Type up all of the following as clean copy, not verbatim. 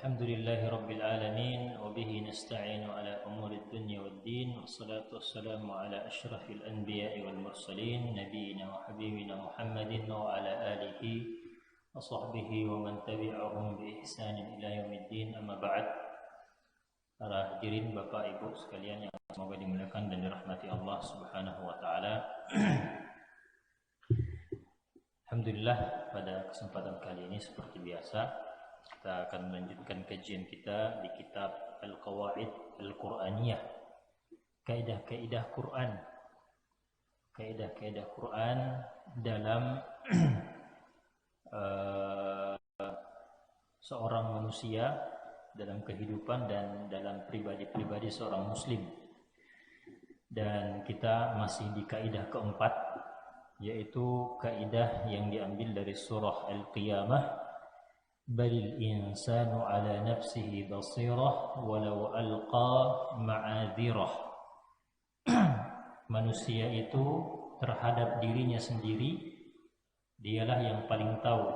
Alhamdulillahi Rabbil Alamin wa bihi nasta'inu ala umuri dunya wad din wassalatu wassalamu ala asyrafil anbiya'i wal mursalin nabiyina wa habibina Muhammadin wa ala alihi wa sahbihi wa man tabi'ahum bi ihsanin ila yaumiddin, amma ba'd. Para hadirin Bapak Ibu sekalian yang semoga dimuliakan dan dirahmati Allah Subhanahu wa taala. Alhamdulillah, pada kesempatan kali ini seperti biasa kita akan melanjutkan kajian kita di kitab Al-Qawaid Al-Qur'aniyah, kaidah-kaidah Quran. Kaidah-kaidah Quran dalam seorang manusia, dalam kehidupan dan dalam pribadi-pribadi seorang muslim. Dan kita masih di kaidah keempat, yaitu kaidah yang diambil dari surah Al-Qiyamah, balil insanu ala nafsihi basirah walau alqa ma'adhirah. Manusia itu terhadap dirinya sendiri dialah yang paling tahu,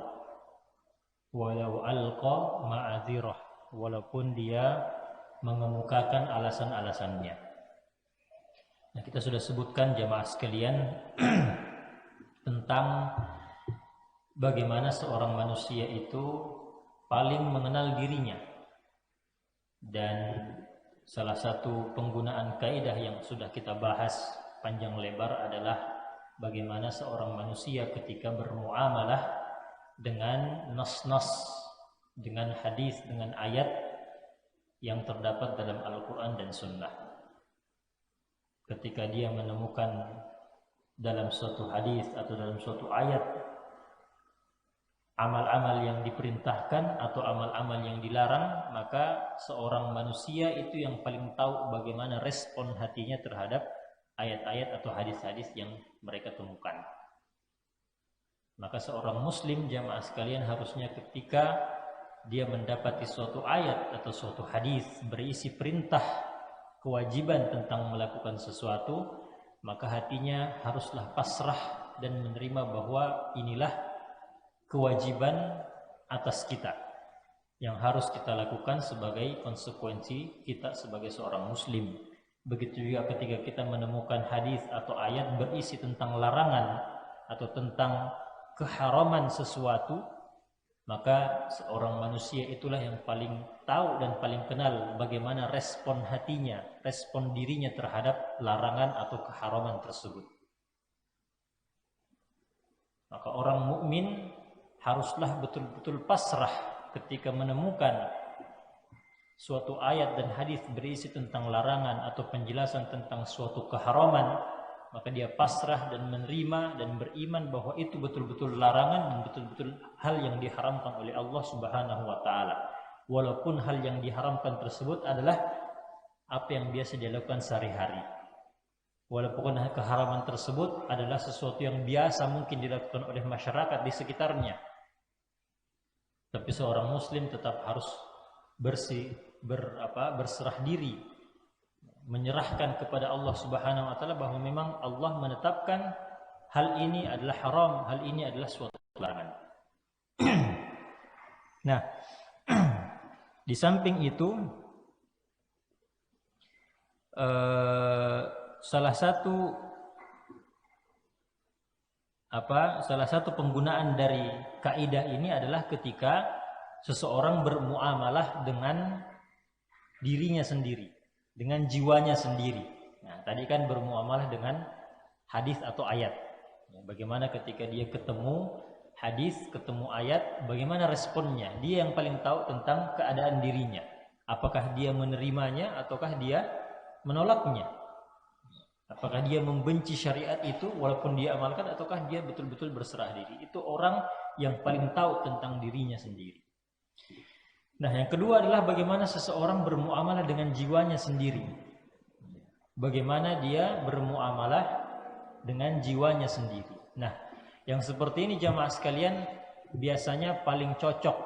walau alqa ma'adhirah, walaupun dia mengemukakan alasan-alasannya. Nah, kita sudah sebutkan jamaah sekalian tentang bagaimana seorang manusia itu paling mengenal dirinya. Dan salah satu penggunaan kaidah yang sudah kita bahas panjang lebar adalah bagaimana seorang manusia ketika bermuamalah dengan nas-nas, dengan hadis, dengan ayat yang terdapat dalam Al-Quran dan Sunnah. Ketika dia menemukan dalam suatu hadis atau dalam suatu ayat amal-amal yang diperintahkan atau amal-amal yang dilarang, maka seorang manusia itu yang paling tahu bagaimana respon hatinya terhadap ayat-ayat atau hadis-hadis yang mereka temukan. Maka seorang muslim jamaah sekalian harusnya ketika dia mendapati suatu ayat atau suatu hadis berisi perintah kewajiban tentang melakukan sesuatu, maka hatinya haruslah pasrah dan menerima bahwa inilah kewajiban atas kita yang harus kita lakukan sebagai konsekuensi kita sebagai seorang muslim. Begitu juga ketika kita menemukan hadis atau ayat berisi tentang larangan atau tentang keharaman sesuatu, maka seorang manusia itulah yang paling tahu dan paling kenal bagaimana respon hatinya, respon dirinya terhadap larangan atau keharaman tersebut. Maka orang mukmin haruslah betul-betul pasrah ketika menemukan suatu ayat dan hadis berisi tentang larangan atau penjelasan tentang suatu keharaman, maka dia pasrah dan menerima dan beriman bahwa itu betul-betul larangan dan betul-betul hal yang diharamkan oleh Allah Subhanahu wa taala. Walaupun hal yang diharamkan tersebut adalah apa yang biasa dilakukan sehari-hari. Walaupun keharaman tersebut adalah sesuatu yang biasa mungkin dilakukan oleh masyarakat di sekitarnya, tapi seorang muslim tetap harus berserah diri, menyerahkan kepada Allah Subhanahu wa taala bahwa memang Allah menetapkan hal ini adalah haram, hal ini adalah suatu larangan. Nah, di samping itu salah satu penggunaan dari kaidah ini adalah ketika seseorang bermuamalah dengan dirinya sendiri, dengan jiwanya sendiri. Nah, tadi kan bermuamalah dengan hadis atau ayat. Bagaimana ketika dia ketemu hadis, ketemu ayat, bagaimana responnya? Dia yang paling tahu tentang keadaan dirinya. Apakah dia menerimanya ataukah dia menolaknya? Apakah dia membenci syariat itu walaupun dia amalkan, ataukah dia betul-betul berserah diri? Itu orang yang paling tahu tentang dirinya sendiri. Nah, yang kedua adalah bagaimana seseorang bermuamalah dengan jiwanya sendiri. Bagaimana dia bermuamalah dengan jiwanya sendiri. Nah, yang seperti ini jamaah sekalian biasanya paling cocok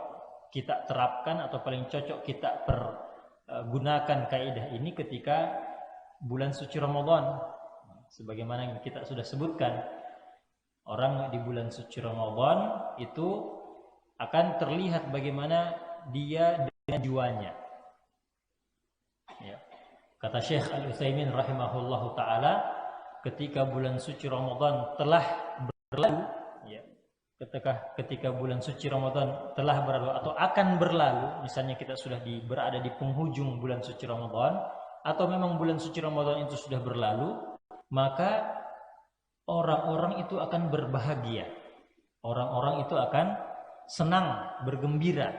kita terapkan atau paling cocok kita pergunakan kaidah ini ketika bulan suci Ramadan. Sebagaimana yang kita sudah sebutkan, orang di bulan suci Ramadan itu akan terlihat bagaimana dia dengan jiwanya. Ya. Kata Syekh Al-Utsaimin rahimahullahu taala, ketika bulan suci Ramadan telah berlalu, ya, ketika bulan suci Ramadan telah berlalu atau akan berlalu, misalnya kita sudah berada di penghujung bulan suci Ramadan, atau memang bulan suci Ramadan itu sudah berlalu, maka orang-orang itu akan berbahagia. Orang-orang itu akan senang, bergembira.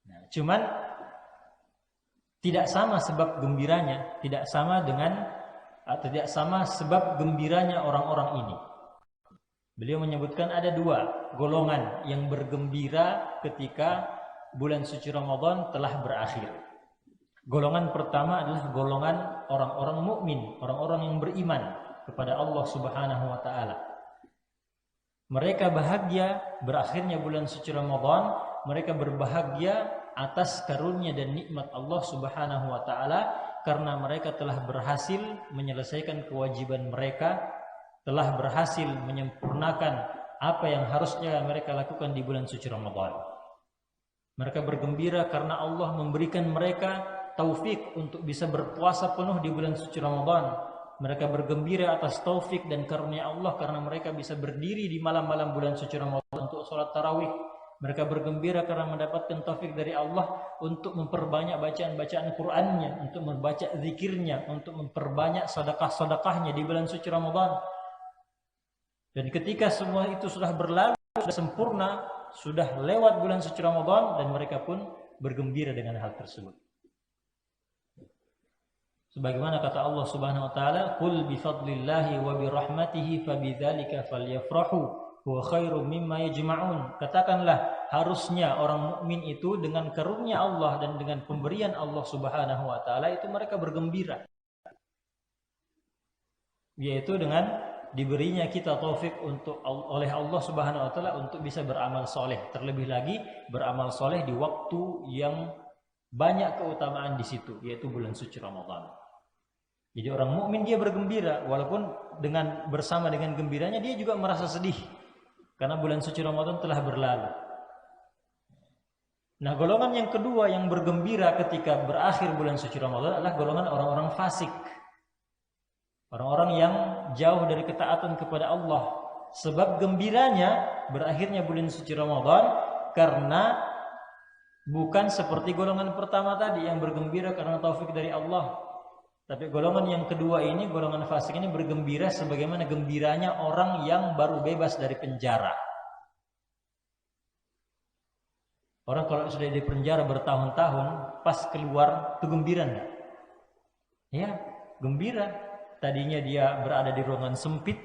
Nah, cuman tidak sama sebab gembiranya, tidak sama sebab gembiranya orang-orang ini. Beliau menyebutkan ada dua golongan yang bergembira ketika bulan suci Ramadan telah berakhir. Golongan pertama adalah golongan orang-orang mukmin, orang-orang yang beriman kepada Allah Subhanahu wa taala. Mereka bahagia berakhirnya bulan suci Ramadan, mereka berbahagia atas karunia dan nikmat Allah Subhanahu wa taala karena mereka telah berhasil menyelesaikan kewajiban mereka, telah berhasil menyempurnakan apa yang harusnya mereka lakukan di bulan suci Ramadan. Mereka bergembira karena Allah memberikan mereka taufik untuk bisa berpuasa penuh di bulan suci Ramadan. Mereka bergembira atas taufik dan karunia Allah karena mereka bisa berdiri di malam-malam bulan suci Ramadan untuk sholat tarawih. Mereka bergembira karena mendapatkan taufik dari Allah untuk memperbanyak bacaan-bacaan Qur'annya, untuk membaca zikirnya, untuk memperbanyak sedekah-sedekahnya di bulan suci Ramadan. Dan ketika semua itu sudah berlalu, sudah sempurna, sudah lewat bulan suci Ramadan, dan mereka pun bergembira dengan hal tersebut. Sebagaimana kata Allah Subhanahu wa taala, "Qul bi fadlillahi wa bi rahmatihi fabidzalika falyafrahu." Wa khairum mimma yajma'un. Katakanlah, harusnya orang mukmin itu dengan karunia Allah dan dengan pemberian Allah Subhanahu wa taala itu mereka bergembira. Yaitu dengan diberinya kita taufik oleh Allah Subhanahu wa taala untuk bisa beramal soleh. Terlebih lagi beramal soleh di waktu yang banyak keutamaan di situ, yaitu bulan suci Ramadan. Jadi orang mukmin dia bergembira, walaupun bersama dengan gembiranya dia juga merasa sedih. Karena bulan suci Ramadan telah berlalu. Nah, golongan yang kedua yang bergembira ketika berakhir bulan suci Ramadan adalah golongan orang-orang fasik. Orang-orang yang jauh dari ketaatan kepada Allah. Sebab gembiranya berakhirnya bulan suci Ramadan karena bukan seperti golongan pertama tadi yang bergembira karena taufik dari Allah. Tapi golongan yang kedua ini, golongan fasik ini bergembira sebagaimana gembiranya orang yang baru bebas dari penjara. Orang kalau sudah di penjara bertahun-tahun, pas keluar itu gembira enggak? Ya, gembira. Tadinya dia berada di ruangan sempit,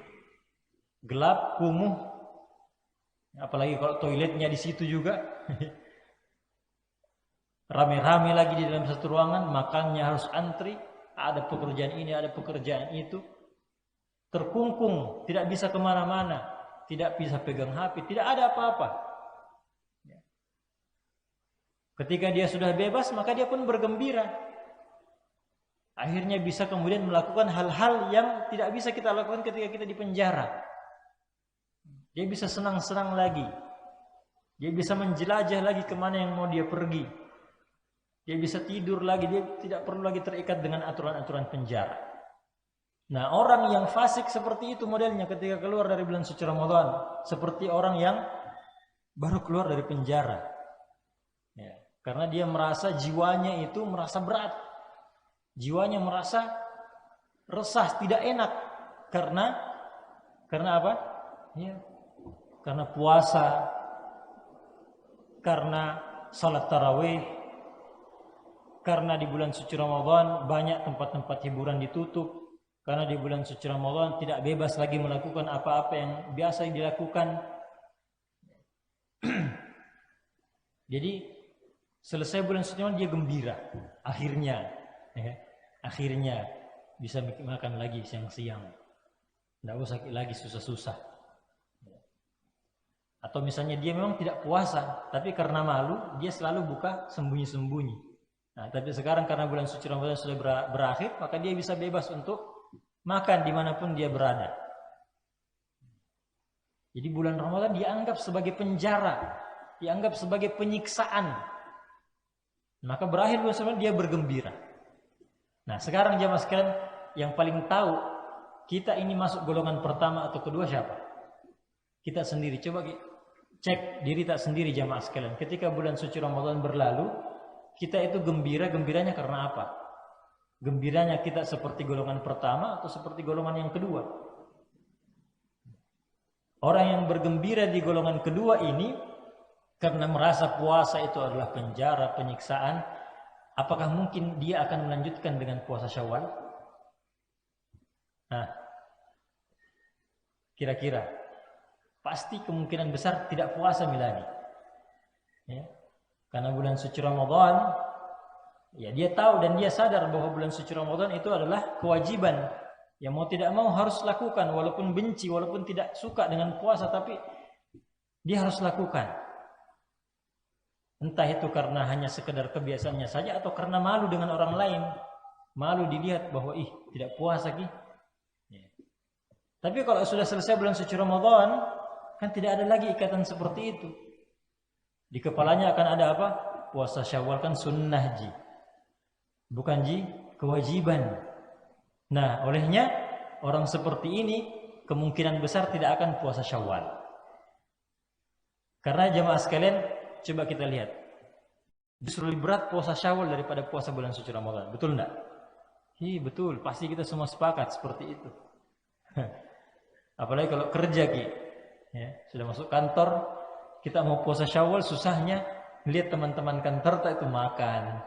gelap, kumuh. Apalagi kalau toiletnya di situ juga. Rame-rame lagi di dalam satu ruangan, makannya harus antri. Ada pekerjaan ini, ada pekerjaan itu. Terkungkung, tidak bisa kemana-mana. Tidak bisa pegang HP, tidak ada apa-apa. Ketika dia sudah bebas, maka dia pun bergembira. Akhirnya bisa kemudian melakukan hal-hal yang tidak bisa kita lakukan ketika kita di penjara. Dia bisa senang-senang lagi. Dia bisa menjelajah lagi kemana yang mau dia pergi. Dia bisa tidur lagi, dia tidak perlu lagi terikat dengan aturan-aturan penjara. Nah, orang yang fasik seperti itu modelnya ketika keluar dari bulan suci Ramadan. Seperti orang yang baru keluar dari penjara. Ya, karena dia merasa jiwanya itu merasa berat. Jiwanya merasa resah, tidak enak. Karena apa? Ya, karena puasa, karena salat tarawih, karena di bulan suci Ramadan banyak tempat-tempat hiburan ditutup. Karena di bulan suci Ramadan tidak bebas lagi melakukan apa-apa yang biasa dilakukan. Jadi selesai bulan suci Ramadan dia gembira. Akhirnya bisa makan lagi siang-siang. Tidak usah lagi susah-susah. Atau misalnya dia memang tidak puasa, tapi karena malu dia selalu buka sembunyi-sembunyi. Nah, tapi sekarang karena bulan suci Ramadan sudah berakhir, maka dia bisa bebas untuk makan dimanapun dia berada. Jadi bulan Ramadan dianggap sebagai penjara, dianggap sebagai penyiksaan. Maka berakhir bulan Syawal dia bergembira. Nah, sekarang jamaah sekalian, yang paling tahu kita ini masuk golongan pertama atau kedua siapa? Kita sendiri. Coba cek diri tak sendiri jamaah sekalian. Ketika bulan suci Ramadan berlalu, kita itu gembiranya karena apa? Gembiranya kita seperti golongan pertama atau seperti golongan yang kedua? Orang yang bergembira di golongan kedua ini karena merasa puasa itu adalah penjara, penyiksaan, apakah mungkin dia akan melanjutkan dengan puasa Syawal? Nah, kira-kira pasti kemungkinan besar tidak puasa Milani. Ya. Karena bulan suci Ramadan, ya dia tahu dan dia sadar bahwa bulan suci Ramadan itu adalah kewajiban yang mau tidak mau harus lakukan, walaupun benci, walaupun tidak suka dengan puasa, tapi dia harus lakukan. Entah itu karena hanya sekedar kebiasaannya saja atau karena malu dengan orang lain, malu dilihat bahwa tidak puasa ki. Ya. Tapi kalau sudah selesai bulan suci Ramadan, kan tidak ada lagi ikatan seperti itu. Di kepalanya akan ada apa? Puasa Syawal kan sunnah ji, bukan ji kewajiban. Nah, olehnya orang seperti ini kemungkinan besar tidak akan puasa Syawal. Karena jamaah sekalian, coba kita lihat, justru lebih berat puasa Syawal daripada puasa bulan suci Ramadan. Betul enggak? Betul, pasti kita semua sepakat seperti itu. Apalagi kalau kerja ki, ya, sudah masuk kantor, kita mau puasa Syawal, susahnya lihat teman-teman kantor tak itu makan,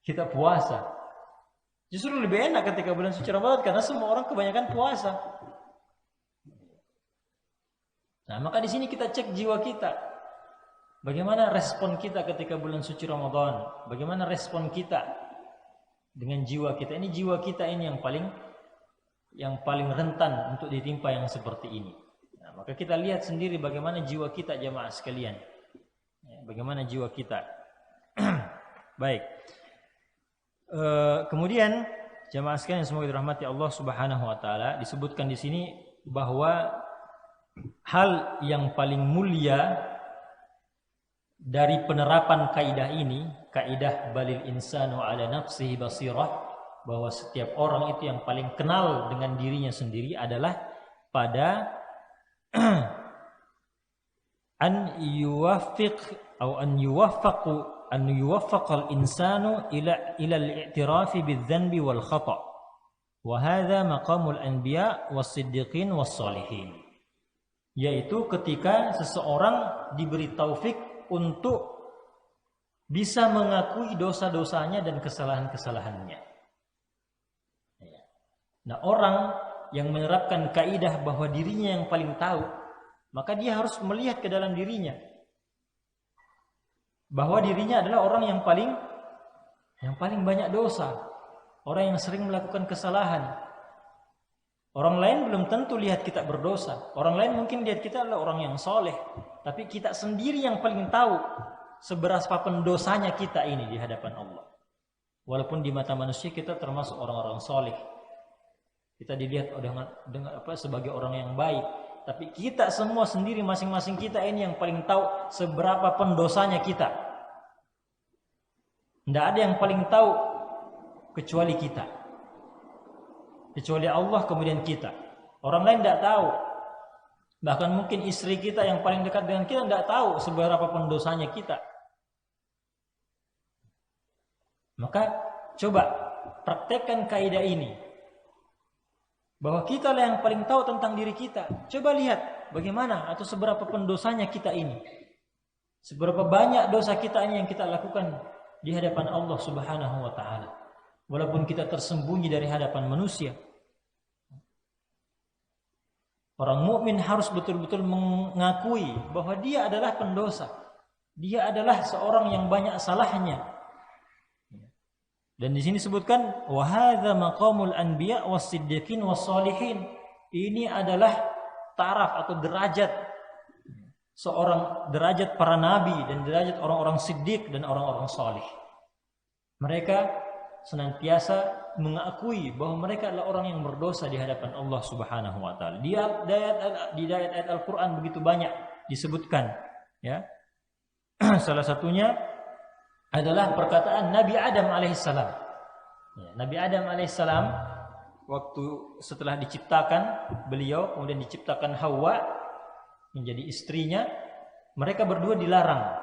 kita puasa. Justru lebih enak ketika bulan suci Ramadan karena semua orang kebanyakan puasa. Nah, maka di sini kita cek jiwa kita. Bagaimana respon kita ketika bulan suci Ramadan? Bagaimana respon kita dengan jiwa kita? Ini jiwa kita ini yang paling rentan untuk ditimpa yang seperti ini. Nah, maka kita lihat sendiri bagaimana jiwa kita jamaah sekalian. Bagaimana jiwa kita. Baik. Kemudian jamaah sekalian semoga dirahmati Allah Subhanahu wa taala, disebutkan di sini bahwa hal yang paling mulia dari penerapan kaidah ini, kaidah balil insanu ala nafsihi basirah, bahwa setiap orang itu yang paling kenal dengan dirinya sendiri adalah pada an yuwaffiq atau an yuwaffaqu an yuwaffaqal insanu ila al-i'tirafi bidzanbi wal khata', wa hadha maqamul anbiya was-siddiqin was-salihin, yaitu ketika seseorang diberi taufik untuk bisa mengakui dosa-dosanya dan kesalahan-kesalahannya. Nah, orang yang menerapkan kaidah bahwa dirinya yang paling tahu, maka dia harus melihat ke dalam dirinya bahwa dirinya adalah orang yang paling banyak dosa, orang yang sering melakukan kesalahan. Orang lain belum tentu lihat kita berdosa, orang lain mungkin lihat kita adalah orang yang soleh, tapi kita sendiri yang paling tahu seberapa pendosanya kita ini di hadapan Allah. Walaupun di mata manusia kita termasuk orang-orang soleh, kita dilihat dengan sebagai orang yang baik, tapi kita semua sendiri masing-masing kita ini yang paling tahu seberapa pendosanya kita. Tidak ada yang paling tahu kecuali kita, kecuali Allah, kemudian kita. Orang lain tidak tahu. Bahkan mungkin istri kita yang paling dekat dengan kita tidak tahu seberapa pendosanya kita. Maka coba praktekkan kaidah ini, bahwa kita lah yang paling tahu tentang diri kita. Coba lihat bagaimana atau seberapa pendosanya kita ini, seberapa banyak dosa kita ini yang kita lakukan di hadapan Allah Subhanahu wa taala, walaupun kita tersembunyi dari hadapan manusia. Orang mukmin harus betul-betul mengakui bahwa dia adalah pendosa, dia adalah seorang yang banyak salahnya. Dan di sini disebutkan wa hadza maqamul anbiya was-siddiqin was-shalihin. Ini adalah taraf atau derajat derajat para nabi dan derajat orang-orang siddiq dan orang-orang salih. Mereka senantiasa mengakui bahwa mereka adalah orang yang berdosa di hadapan Allah Subhanahu wa taala. Di ayat-ayat Al-Qur'an begitu banyak disebutkan, ya. Salah satunya adalah perkataan Nabi Adam alaihissalam. Ya, Nabi Adam alaihissalam waktu setelah diciptakan beliau, kemudian diciptakan Hawa menjadi istrinya, mereka berdua dilarang.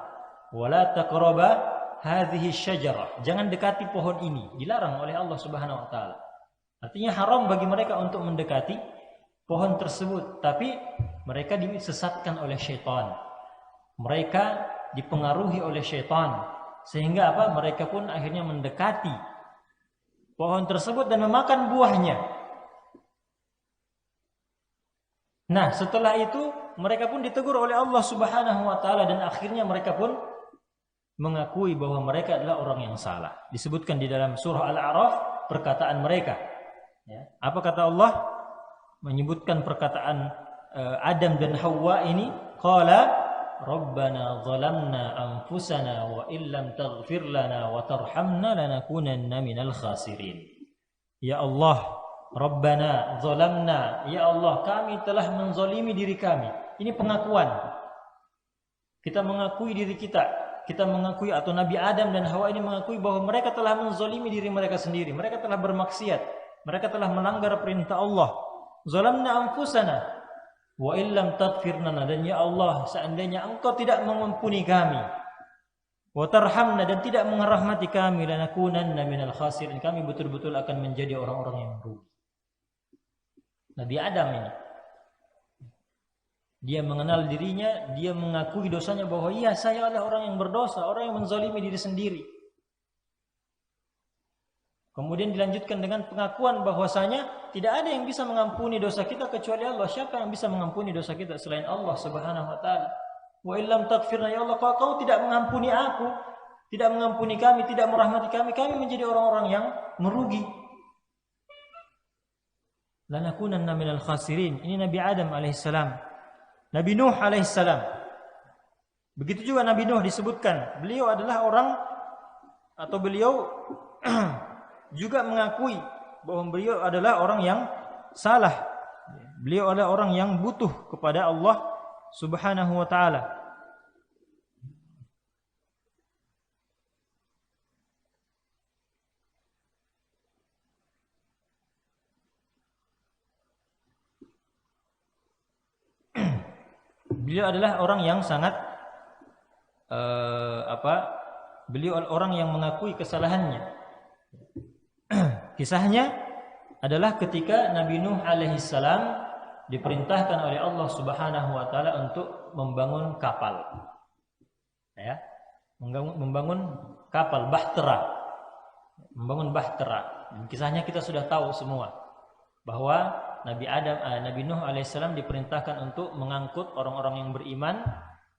Wala taqraba hadhihi syajarah. Jangan dekati pohon ini, dilarang oleh Allah Subhanahu wa taala. Artinya haram bagi mereka untuk mendekati pohon tersebut, tapi mereka disesatkan oleh syaitan. Mereka dipengaruhi oleh syaitan sehingga apa? Mereka pun akhirnya mendekati pohon tersebut dan memakan buahnya. Nah, setelah itu mereka pun ditegur oleh Allah Subhanahu wa taala dan akhirnya mereka pun mengakui bahwa mereka adalah orang yang salah. Disebutkan di dalam surah Al-A'raf perkataan mereka. Ya. Apa kata Allah? Menyebutkan perkataan Adam dan Hawa ini, qala Rabbana zalamna anfusana wa illam taghfir lana wa tarhamna lanakunanna minal khasirin. Ya Allah, Rabbana zalamna, ya Allah, kami telah menzalimi diri kami. Ini pengakuan. Kita mengakui diri kita. Kita mengakui, atau Nabi Adam dan Hawa ini mengakui bahwa mereka telah menzalimi diri mereka sendiri. Mereka telah bermaksiat. Mereka telah melanggar perintah Allah. Zalamna anfusana wa illam taghfir lana, dan ya Allah, seandainya Engkau tidak mengampuni kami, wa tarhamna, dan tidak merahmati kami, lanakunanna minal khasirin, kami betul-betul akan menjadi orang-orang yang rugi. Nabi Adam ini, dia mengenal dirinya, dia mengakui dosanya bahwa iya, saya adalah orang yang berdosa, orang yang menzalimi diri sendiri. Kemudian dilanjutkan dengan pengakuan bahwasanya tidak ada yang bisa mengampuni dosa kita kecuali Allah. Siapa yang bisa mengampuni dosa kita selain Allah Subhanahu wa taala? Wa illam taghfirna, ya Allah, kalau Kau tidak mengampuni aku, tidak mengampuni kami, tidak merahmati kami, kami menjadi orang-orang yang merugi. Lanakunanna minal khasirin. Ini Nabi Adam alaihissalam. Nabi Nuh alaihissalam. Begitu juga Nabi Nuh disebutkan, beliau adalah orang, atau beliau juga mengakui bahwa beliau adalah orang yang salah. Beliau adalah orang yang butuh kepada Allah Subhanahu wa taala. Beliau adalah orang yang sangat beliau orang yang mengakui kesalahannya. Kisahnya adalah ketika Nabi Nuh alaihissalam diperintahkan oleh Allah Subhanahu wa taala untuk membangun kapal. Ya, membangun kapal bahtera. Membangun bahtera. Dan kisahnya kita sudah tahu semua bahwa Nabi Nuh alaihissalam diperintahkan untuk mengangkut orang-orang yang beriman,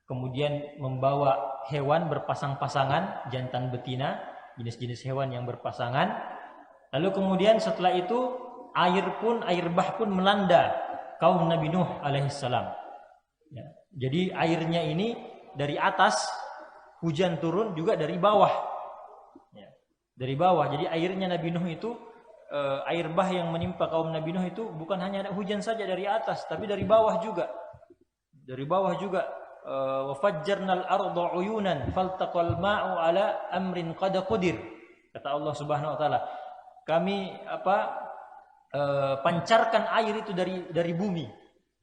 kemudian membawa hewan berpasang-pasangan, jantan betina, jenis-jenis hewan yang berpasangan. Lalu kemudian setelah itu air bah pun melanda kaum Nabi Nuh alaihissalam. Ya, jadi airnya ini dari atas, hujan turun juga dari bawah. Ya, dari bawah. Jadi airnya Nabi Nuh itu, air bah yang menimpa kaum Nabi Nuh itu bukan hanya hujan saja dari atas, tapi dari bawah juga. Dari bawah juga. Wa fajjarnal arda uyunan faltaqal ma'u ala amrin qad qadir. Kata Allah Subhanahu wa taala, kami pancarkan air itu dari bumi.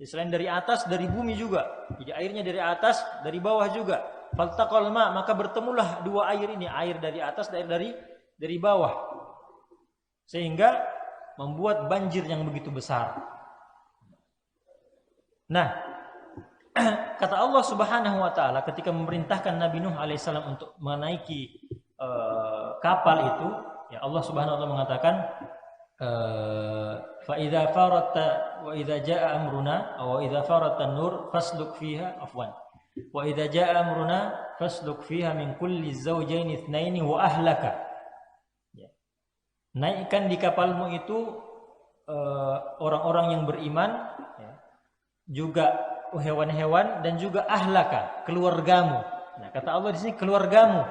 Jadi selain dari atas, dari bumi juga. Jadi airnya dari atas, dari bawah juga. Faltaqal ma', maka bertemulah dua air ini, air dari atas dan dari bawah. Sehingga membuat banjir yang begitu besar. Nah, kata Allah Subhanahu wa taala ketika memerintahkan Nabi Nuh alaihissalam untuk menaiki kapal itu, ya Allah Subhanahu wa taala mengatakan fa idza faratta wa idza jaa amruna wa idza faratta an-nur fasluk fiha afwan wa idza jaa amruna fasluk fiha min kulli zawjayn itsnaini wa ahlaka. Ya. Naikkan di kapalmu itu orang-orang yang beriman, ya, juga hewan-hewan dan juga ahlaka, keluargamu. Nah, kata Allah di sini keluargamu.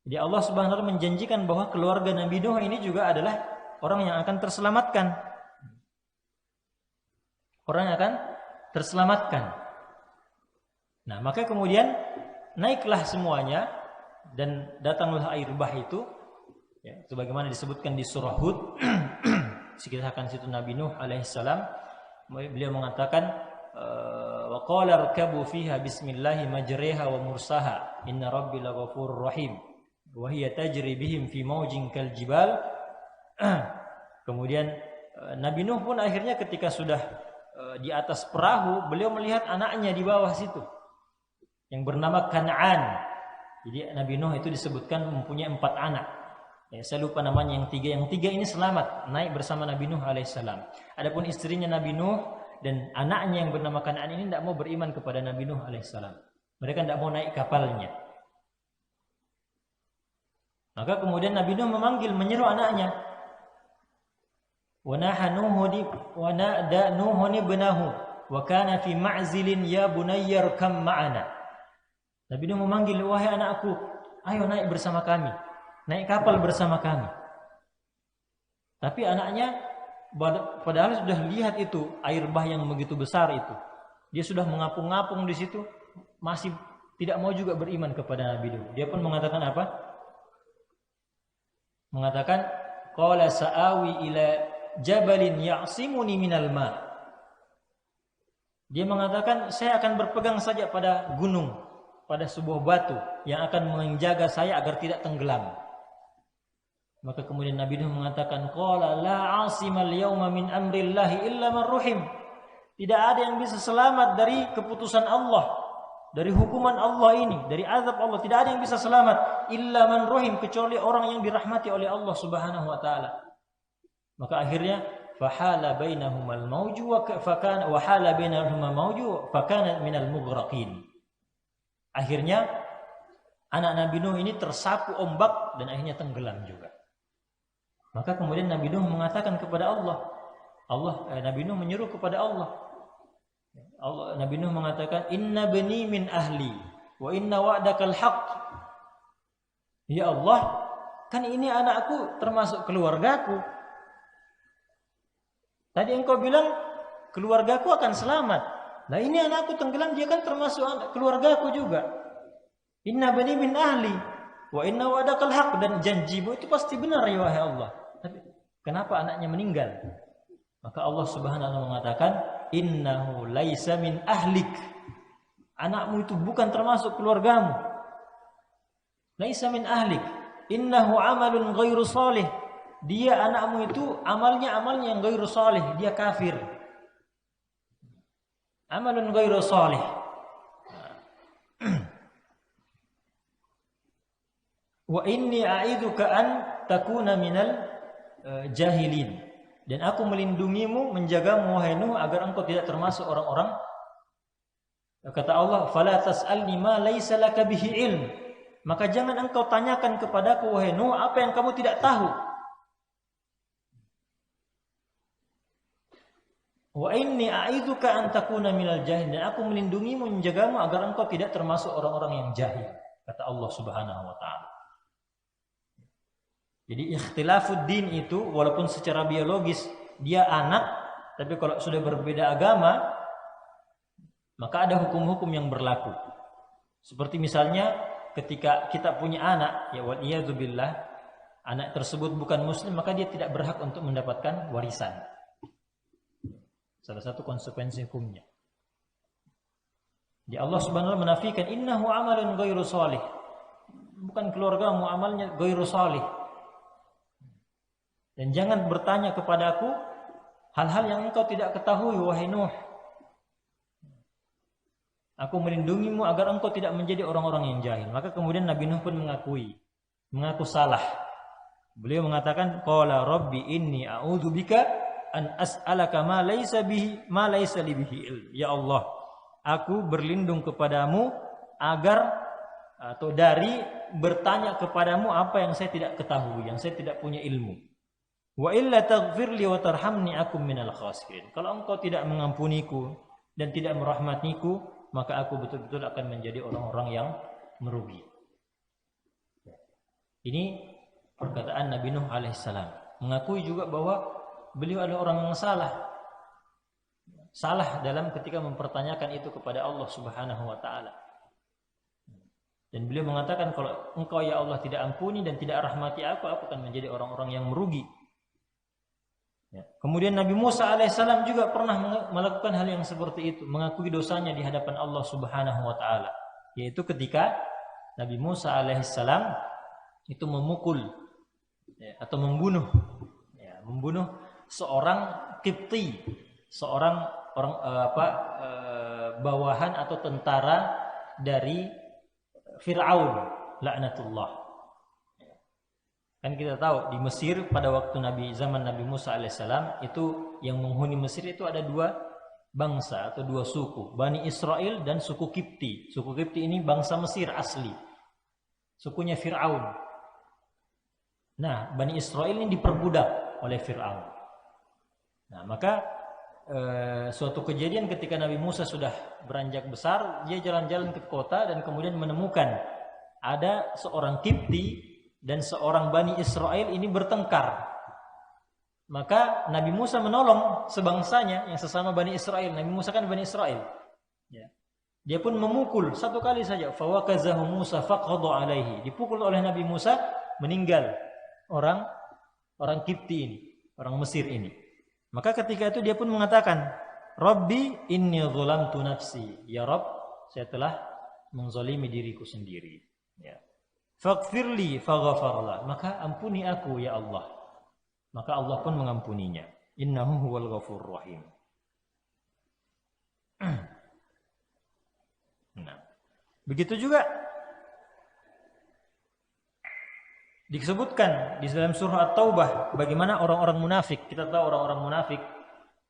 Jadi Allah Subhanahu wa taala menjanjikan bahwa keluarga Nabi Nuh ini juga adalah orang yang akan terselamatkan. Orang yang akan terselamatkan. Nah, maka kemudian naiklah semuanya dan datanglah air bah itu, ya, sebagaimana disebutkan di surah Hud, sekitaran situ Nabi Nuh alaihissalam, beliau mengatakan, wa qala rkabu fiha bismillahi majriha wa mursaha inna rabbi laghafurur rahim wa hiya tajri bihim fi mawjin kal jibal. Kemudian Nabi Nuh pun akhirnya ketika sudah di atas perahu, beliau melihat anaknya di bawah situ yang bernama Kan'an. Jadi Nabi Nuh itu disebutkan mempunyai 4 anak. Ya, saya lupa namanya yang 3. Yang 3 ini selamat naik bersama Nabi Nuh alaihissalam. Adapun istrinya Nabi Nuh dan anaknya yang bernama Kan'an ini tidak mau beriman kepada Nabi Nuh alaihissalam. Mereka tidak mau naik kapalnya. Maka kemudian Nabi Nuh menyeru anaknya. Wa nada Nuhun ibnahu wa kana fi ma'zilin ya bunayya arkam ma'ana. Nabi Nuh memanggil, wahai anakku, ayo naik bersama kami. Naik kapal bersama kami. Tapi anaknya padahal sudah lihat itu air bah yang begitu besar itu. Dia sudah mengapung-ngapung di situ, masih tidak mau juga beriman kepada Nabi Nuh. Dia pun mengatakan apa? Mengatakan, qala sa'awi ila jabalin ya'simuni minal ma. Dia mengatakan, saya akan berpegang saja pada gunung, pada sebuah batu yang akan menjaga saya agar tidak tenggelam. Maka kemudian Nabi Nuh mengatakan, qala la 'asimal yauma min amrillahi illa man rahim. Tidak ada yang bisa selamat dari keputusan Allah, dari hukuman Allah ini, dari azab Allah. Tidak ada yang bisa selamat illa man rahim, kecuali orang yang dirahmati oleh Allah Subhanahu wa taala. Maka akhirnya fahala bainahumal mawju wa fakana wa hala bainahumal mawju fakana minal mughraqin. Akhirnya anak Nabi Nuh ini tersapu ombak dan akhirnya tenggelam juga. Maka kemudian Nabi Nuh mengatakan kepada Nabi Nuh menyeru kepada Allah. Nabi Nuh mengatakan, inna bani min ahli wa inna wa'dakal haqq. Ya Allah, kan ini anakku termasuk keluargaku. Tadi engkau bilang keluargaku akan selamat. Nah ini anakku tenggelam, dia kan termasuk keluargaku juga. Inna bani min ahli wa inna wa'dakal haqq, dan janjimu itu pasti benar ya wahai Allah. Tapi kenapa anaknya meninggal? Maka Allah Subhanahu wa taala mengatakan, innahu laisa min ahlik. Anakmu itu bukan termasuk keluargamu. Laisa min ahlik. Innahu amalun ghairu salih. Dia anakmu itu amalnya yang ghairu salih, dia kafir. Amalun ghairu salih. Wa inni a'idzuka an takuna minal jahilin, dan aku melindungimu, menjagamu wahai Nuh agar engkau tidak termasuk orang-orang, kata Allah, fala tas'alni ma laisa laka bihi ilm, maka jangan engkau tanyakan kepadaku wahai Nuh apa yang kamu tidak tahu. Wa inni a'idzuka an takuna minal jahil, dan aku melindungimu, menjagamu agar engkau tidak termasuk orang-orang yang jahil, kata Allah Subhanahu wa taala. Jadi ikhtilafud din itu walaupun secara biologis dia anak, tapi kalau sudah berbeda agama maka ada hukum-hukum yang berlaku. Seperti misalnya ketika kita punya anak, ya waliyadzubillah, anak tersebut bukan muslim, maka dia tidak berhak untuk mendapatkan warisan. Salah satu konsekuensi hukumnya. Di Allah Subhanahu wa taala menafikan innahu amalun ghairu salih. Bukan keluargamu, amalnya ghairu salih. Dan jangan bertanya kepadaku hal-hal yang engkau tidak ketahui wahai Nuh. Aku melindungimu agar engkau tidak menjadi orang-orang yang jahil. Maka kemudian Nabi Nuh pun mengaku salah. Beliau mengatakan, qala rabbi inni a'udzubika an as'alaka ma laysa li bihi ilm. Ya Allah, aku berlindung kepadamu dari bertanya kepadamu apa yang saya tidak ketahui, yang saya tidak punya ilmu. Wa illa taghfirli wa tarhamni akum minal khasirin. Kalau engkau tidak mengampuniku dan tidak merahmatiku, maka aku betul-betul akan menjadi orang-orang yang merugi. Ini perkataan Nabi Nuh alaihissalam. Mengakui juga bahwa beliau adalah orang yang salah dalam ketika mempertanyakan itu kepada Allah Subhanahu wa taala. Dan beliau mengatakan, kalau engkau ya Allah tidak ampuni dan tidak rahmati aku akan menjadi orang-orang yang merugi. Ya. Kemudian Nabi Musa alaihissalam juga pernah melakukan hal yang seperti itu, mengakui dosanya di hadapan Allah Subhanahu wa taala, yaitu ketika Nabi Musa alaihissalam itu memukul atau membunuh seorang Qibti, seorang bawahan atau tentara dari Fir'aun laknatullah. Kan kita tahu di Mesir pada waktu zaman Nabi Musa alaihissalam itu yang menghuni Mesir itu ada dua bangsa atau dua suku, Bani Israel dan suku Qibti. Suku Qibti ini bangsa Mesir asli, sukunya Fir'aun. Nah, Bani Israel ini diperbudak oleh Fir'aun. Nah, maka suatu kejadian ketika Nabi Musa sudah beranjak besar, dia jalan-jalan ke kota dan kemudian menemukan ada seorang Qibti dan seorang Bani Israel ini bertengkar. Maka Nabi Musa menolong sebangsanya yang sesama Bani Israel. Nabi Musa kan Bani Israel. Ya. Dia pun memukul satu kali saja. Fawakazahu Musa faqadha alaihi. Dipukul oleh Nabi Musa, meninggal orang Qibti ini, orang Mesir ini. Maka ketika itu dia pun mengatakan, Rabbi inni dzulamtu nafsi. Ya Rabb, saya telah menzalimi diriku sendiri. Ya. Faghfirli faghfarlah, maka ampuni aku ya Allah. Maka Allah pun mengampuninya. Innahu huwal ghafurur rahim. Nah, begitu juga disebutkan di dalam surah At-Taubah bagaimana orang-orang munafik. Kita tahu orang-orang munafik,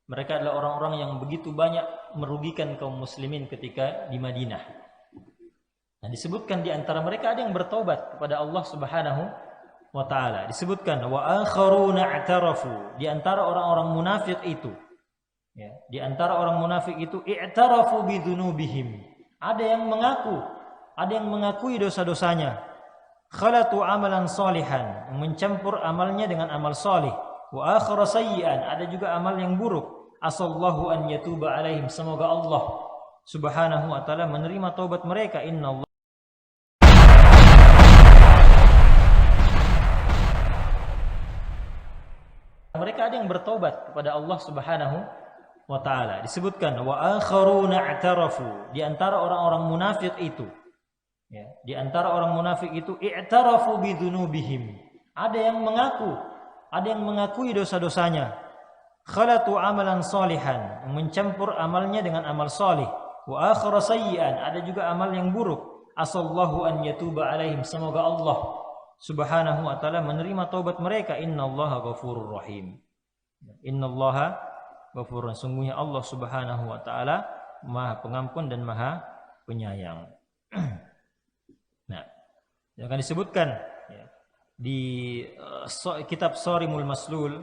mereka adalah orang-orang yang begitu banyak merugikan kaum muslimin ketika di Madinah. Nah, disebutkan di antara mereka ada yang bertobat kepada Allah Subhanahu wa taala. Disebutkan wa akharuna i'tarafu, di antara orang-orang munafik itu. Ya, di antara orang munafik itu i'tarafu bidzunubihim. Ada yang mengakui dosa-dosanya. Khalatu amalan salihan, mencampur amalnya dengan amal salih. Wa akhara sayyi'an, ada juga amal yang buruk. Asallahu an yatuba alaihim, semoga Allah Subhanahu wa taala menerima taubat mereka. Innallah, mereka ada yang bertobat kepada Allah Subhanahu wa taala. Disebutkan wa akharuna i'tarafu, di antara orang-orang munafik itu. Ya, di antara orang munafik itu i'tarafu bidzunubihim. Ada yang mengakui dosa-dosanya. Khalatu amalan salihan, mencampur amalnya dengan amal salih. Wa akhara sayyi'an, ada juga amal yang buruk. Asallahu an yatuba alaihim, semoga Allah Subhanahu wa taala menerima taubat mereka. Innallaha ghafurur rahim. Innallaha ghafurun, sungguhnya Allah Subhanahu wa taala Maha Pengampun dan Maha Penyayang. Nah, yang akan disebutkan ya, di kitab Sharimul Maslul,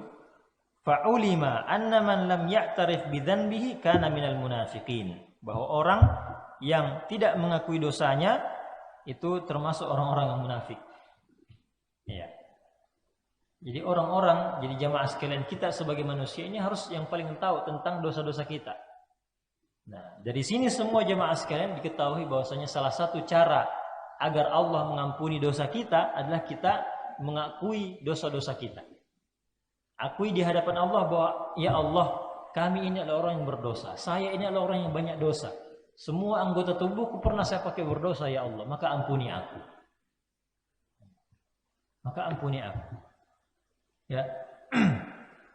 fa'ulima anna man lam ya'tarif bidzanbihi kana minal munafiqin, bahwa orang yang tidak mengakui dosanya itu termasuk orang-orang yang munafik. Ya. Jadi jadi jamaah sekalian, kita sebagai manusia ini harus yang paling tahu tentang dosa-dosa kita. Nah, dari sini semua jamaah sekalian diketahui bahwasanya salah satu cara agar Allah mengampuni dosa kita adalah kita mengakui dosa-dosa kita. Akui di hadapan Allah bahwa ya Allah, kami ini adalah orang yang berdosa. Saya ini adalah orang yang banyak dosa. Semua anggota tubuhku pernah saya pakai berdosa ya Allah, maka ampuni aku. Ya.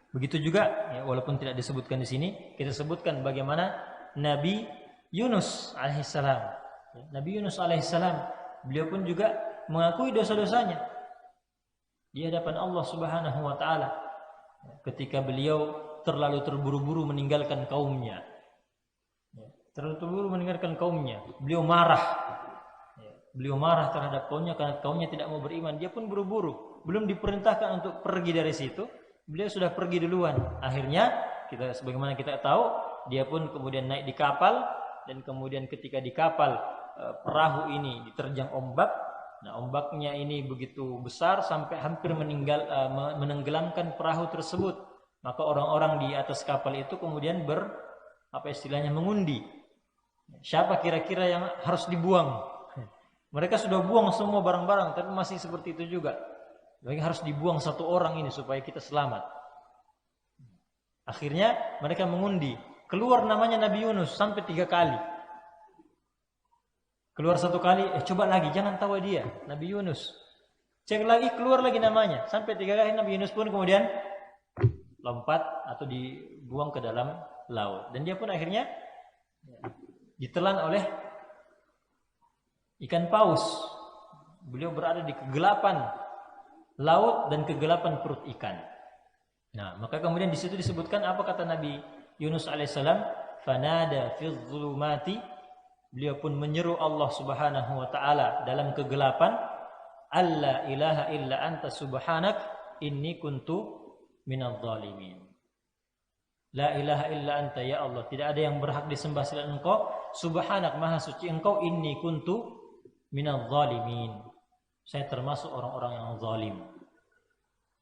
Begitu juga ya, walaupun tidak disebutkan di sini, kita sebutkan bagaimana Nabi Yunus alaihissalam. Nabi Yunus alaihissalam, beliau pun juga mengakui dosa-dosanya di hadapan Allah Subhanahu wa taala ketika beliau terlalu terburu-buru meninggalkan kaumnya. Beliau marah terhadap kaumnya karena kaumnya tidak mau beriman. Dia pun buru-buru, belum diperintahkan untuk pergi dari situ, beliau sudah pergi duluan. Akhirnya sebagaimana kita tahu, dia pun kemudian naik di kapal, dan kemudian ketika di kapal perahu ini diterjang ombak. Nah, ombaknya ini begitu besar sampai hampir menenggelamkan perahu tersebut. Maka orang-orang di atas kapal itu kemudian mengundi, siapa kira-kira yang harus dibuang. Mereka sudah buang semua barang-barang, tapi masih seperti itu juga. Jadi harus dibuang satu orang ini supaya kita selamat. Akhirnya mereka mengundi. Keluar namanya Nabi Yunus sampai 3 kali. Keluar 1 kali, coba lagi, jangan tahu dia, Nabi Yunus. Cek lagi, keluar lagi namanya. Sampai 3 kali Nabi Yunus pun kemudian lompat atau dibuang ke dalam laut. Dan dia pun akhirnya ditelan oleh ikan paus. Beliau berada di kegelapan laut dan kegelapan perut ikan. Nah, maka kemudian di situ disebutkan apa kata Nabi Yunus alaihissalam, fanada fi dhulumati, beliau pun menyeru Allah Subhanahu wa taala dalam kegelapan, alla ilaha illa anta subhanak inni kuntu minadh dhalimin. La ilaha illa anta, ya Allah, tidak ada yang berhak disembah selain Engkau, subhanak, maha suci Engkau, inni kuntu minadh dhalimin. Saya termasuk orang-orang yang zalim.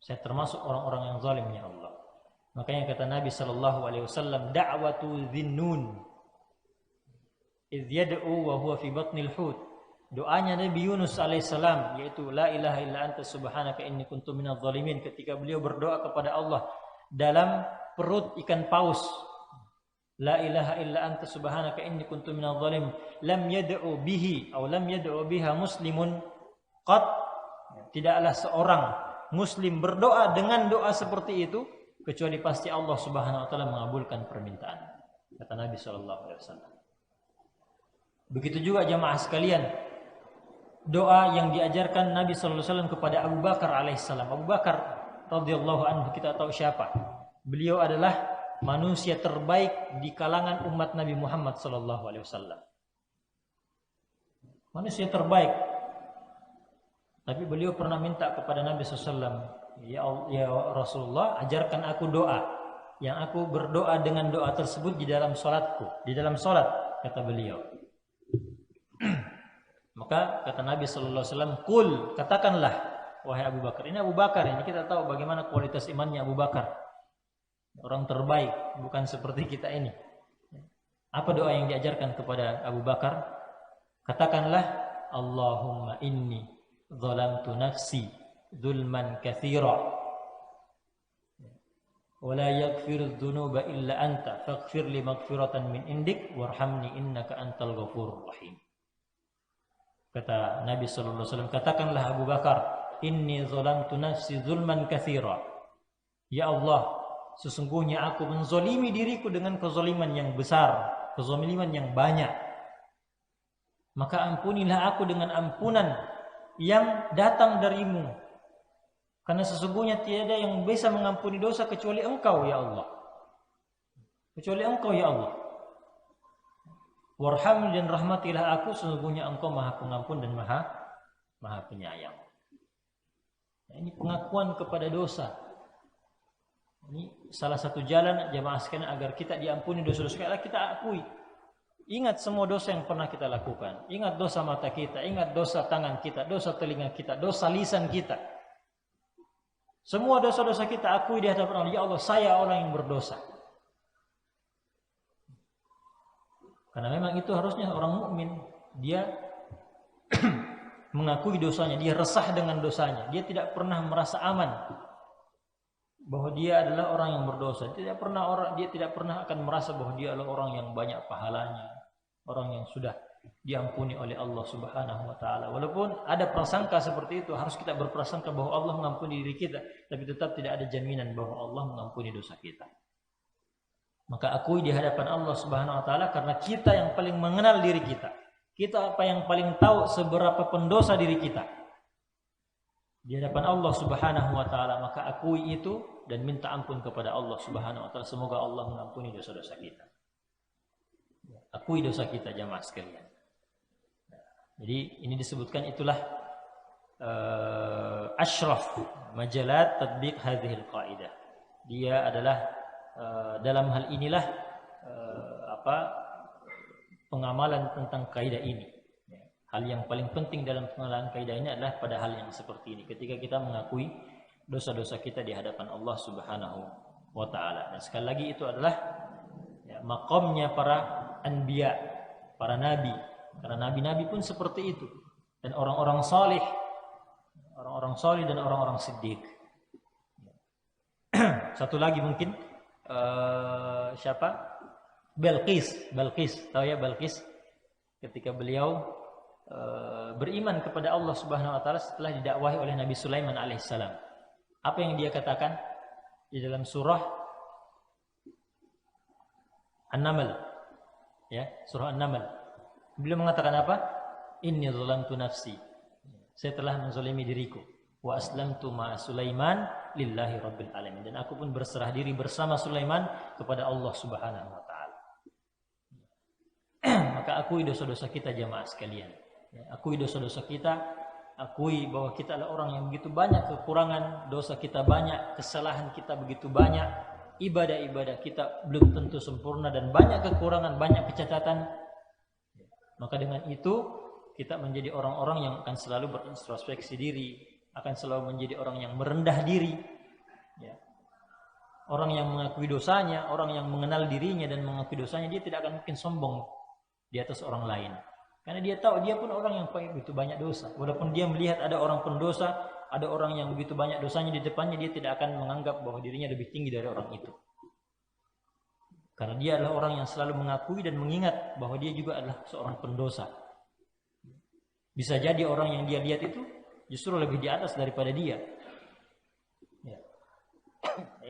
Saya termasuk orang-orang yang zalim, ya Allah. Makanya kata Nabi sallallahu alaihi wasallam, da'watu dhinnun idh yad'u wa huwa fi batnil hut. Doanya Nabi Yunus alaihissalam yaitu la ilaha illa anta subhanaka inni kuntu minadh dhalimin, ketika beliau berdoa kepada Allah dalam perut ikan paus. La ilaha illa anta subhanaka inni kuntu minadh dhalimin. Lam yad'u bihi atau lam yad'u biha muslimun qat. Tidaklah seorang muslim berdoa dengan doa seperti itu kecuali pasti Allah Subhanahu wa taala mengabulkan permintaan. Kata Nabi sallallahu alaihi wasallam. Begitu juga jamaah sekalian, doa yang diajarkan Nabi sallallahu alaihi wasallam kepada Abu Bakar alaihissalam. Abu Bakar radhiyallahu anhu, kita tahu siapa? Beliau adalah manusia terbaik di kalangan umat Nabi Muhammad sallallahu alaihi wasallam. Manusia terbaik. Tapi beliau pernah minta kepada Nabi SAW, ya Rasulullah, ajarkan aku doa. Yang aku berdoa dengan doa tersebut di dalam sholatku. Di dalam sholat, kata beliau. Maka kata Nabi SAW, Qul, katakanlah, wahai Abu Bakar. Ini Abu Bakar, ini kita tahu bagaimana kualitas imannya Abu Bakar. Orang terbaik, bukan seperti kita ini. Apa doa yang diajarkan kepada Abu Bakar? Katakanlah, Allahumma inni zalamtu nafsi zulman katsira wa la yaghfiru dzunuba illa anta faghfir li maghfiratan min indik warhamni innaka antal ghafurur rahim. Kata Nabi sallallahu alaihi wasallam, katakanlah Abu Bakar, inni zalamtu nafsi zulman katsira. Ya Allah, sesungguhnya aku menzalimi diriku dengan kezaliman yang besar, kezaliman yang banyak. Maka ampunilah aku dengan ampunan yang datang darimu, karena sesungguhnya tiada yang bisa mengampuni dosa kecuali Engkau, ya Allah. Kecuali Engkau, ya Allah. Warhamni, dan rahmatilah aku, sesungguhnya Engkau Maha Pengampun dan Maha Penyayang. Nah, ini pengakuan kepada dosa. Ini salah satu jalan jamaah sekalian agar kita diampuni dosa-dosa kita akui. Ingat semua dosa yang pernah kita lakukan. Ingat dosa mata kita, ingat dosa tangan kita, dosa telinga kita, dosa lisan kita. Semua dosa-dosa kita akui di hadapan Allah. Ya Allah, saya orang yang berdosa. Karena memang itu harusnya orang mukmin. Dia mengakui dosanya, dia resah dengan dosanya. Dia tidak pernah merasa aman bahwa dia adalah orang yang berdosa. Dia tidak pernah akan merasa bahwa dia adalah orang yang banyak pahalanya, orang yang sudah diampuni oleh Allah Subhanahu wa taala. Walaupun ada prasangka seperti itu, harus kita berprasangka bahwa Allah mengampuni diri kita, tapi tetap tidak ada jaminan bahwa Allah mengampuni dosa kita. Maka akui di hadapan Allah Subhanahu wa taala, karena kita yang paling mengenal diri kita. Kita apa yang paling tahu seberapa pendosa diri kita. Di hadapan Allah Subhanahu wa taala, maka akui itu dan minta ampun kepada Allah Subhanahu wa taala. Semoga Allah mengampuni dosa-dosa kita. Akui dosa kita jamaah sekalian. Jadi ini disebutkan itulah asyraf majalat tatbiq hadhil qaidah. Dia adalah dalam hal inilah pengamalan tentang kaidah ini. Hal yang paling penting dalam pengamalan kaidah ini adalah pada hal yang seperti ini, ketika kita mengakui dosa-dosa kita di hadapan Allah Subhanahu wa taala. Dan sekali lagi itu adalah maqamnya para anbiya, para nabi. Karena nabi-nabi pun seperti itu. dan orang-orang salih, dan orang-orang siddiq. Satu lagi mungkin siapa? Balqis, tahu ya Balqis? Ketika beliau beriman kepada Allah Subhanahu wa taala setelah didakwahi oleh Nabi Sulaiman alaihissalam. Apa yang dia katakan di dalam surah An-Naml? Ya, surah An-Naml. Beliau mengatakan apa? Inni zalamtu nafsi. Saya telah menzalimi diriku. Wa aslamtu ma'a Sulaiman lillahi rabbil alamin. Dan aku pun berserah diri bersama Sulaiman kepada Allah Subhanahu wa taala. Maka akui dosa-dosa kita jamaah sekalian. Akui dosa-dosa kita, akui bahwa kita adalah orang yang begitu banyak kekurangan, dosa kita banyak, kesalahan kita begitu banyak, ibadah-ibadah kita belum tentu sempurna dan banyak kekurangan, banyak kecacatan. Maka dengan itu kita menjadi orang-orang yang akan selalu berintrospeksi diri, akan selalu menjadi orang yang merendah diri, ya. Orang yang mengakui dosanya, orang yang mengenal dirinya dan mengakui dosanya, dia tidak akan mungkin sombong di atas orang lain. Karena dia tahu dia pun orang yang begitu banyak dosa. Walaupun dia melihat ada orang pendosa, ada orang yang begitu banyak dosanya di depannya, dia tidak akan menganggap bahwa dirinya lebih tinggi dari orang itu. Karena dia adalah orang yang selalu mengakui dan mengingat bahwa dia juga adalah seorang pendosa. Bisa jadi orang yang dia lihat itu justru lebih di atas daripada dia. Ya.